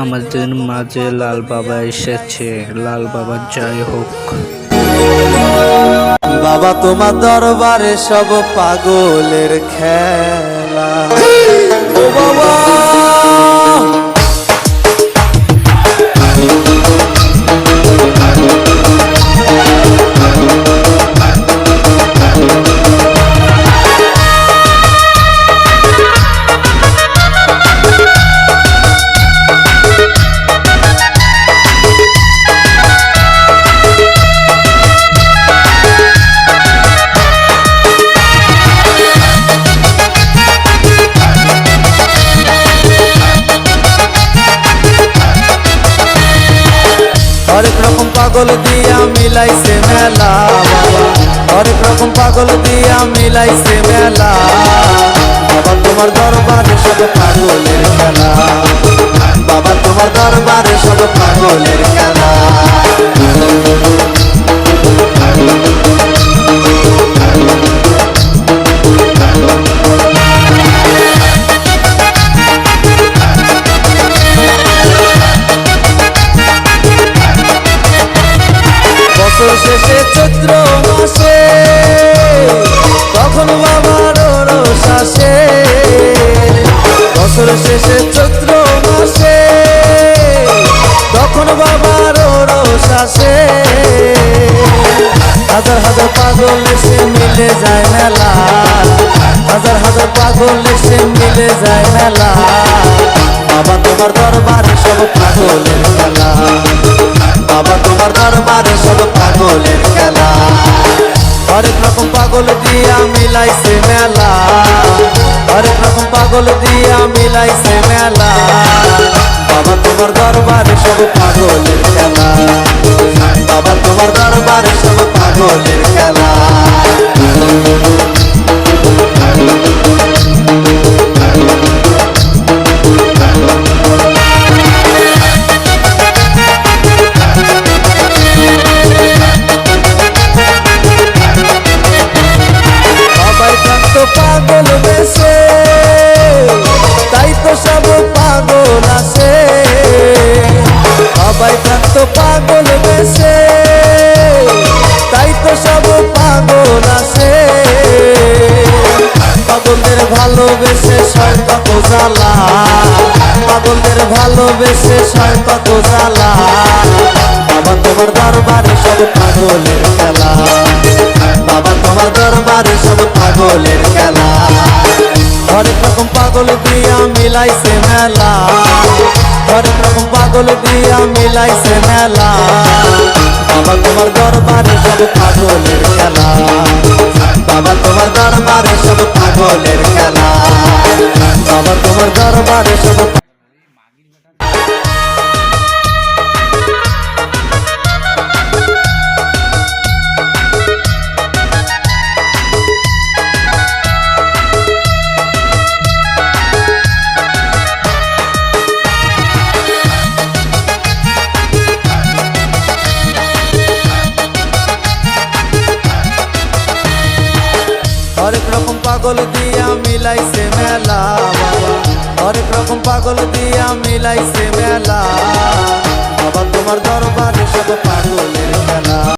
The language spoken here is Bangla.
আমাদের মাঝে লাল বাবা এসেছে। লাল বাবা জয় হোক। বাবা তোমার দরবারে সব পাগলের খেলা। ও বাবা হরেক রকম পাগল দিয়া মিলাইছে মেলা। বাবা হরেক রকম পাগল দিয়া মিলাইছে মেলা। বাবা তোমার দরবারে সব পাগলের খেলা। বাবা তোমার দরবারে সব পাগলের খেলা। বছর শেষে চৈত্র মাসে তখন বাবার রোষ আসে। বছর শেষে চৈত্র মাসে তখন বাবার রোষ আসে। হাজার হাজার পাগল এসে মিলে যায় মেলা। হাজার হাজার পাগল এসে মিলে যায় মেলা। বাবা তোমার দরবারে সব পাগলের খেলা। বাবা তোমার দরবারে সব পাগলের খেলা। হরেক রকম পাগল দিয়া মিলাইছে মেলা। হরেক রকম পাগল দিয়া মিলাইছে মেলা। বাবা তোমার দরবারে সব পাগলের খেলা। বাবা তোমার দরবারে সব পাগলের খেলা। পাগল বেশে তাই তো সব পাগল আসে। সবাই ভক্ত পাগল বেশে তাই তো সব পাগল আসে। পাগলদের ভালোবেসে সয় কত জ্বালা। পাগলদের ভালোবেসে সয় কত জ্বালা। বাবা তোমার দরবারে সব পাগলের খেলা। বাবা তোমার দরবারে সব পাগলের খেলা। হরেক রকম পাগল দিয়া মিলাইছে মেলা। হরেক রকম পাগল দিয়া মিলাইছে মেলা। বাবা তোমার দরবারে সব পাগলের খেলা। বাবা তোমার দরবারে সব পাগলের খেলা। বাবা তোমার দরবারে সব হরেক রকম পাগল দিয়া মিলাইছে মেলা। বাবা হরেক রকম পাগল দিয়া মিলাইছে মেলা। বাবা তোমার দরবারে সব পাগলের খেলা।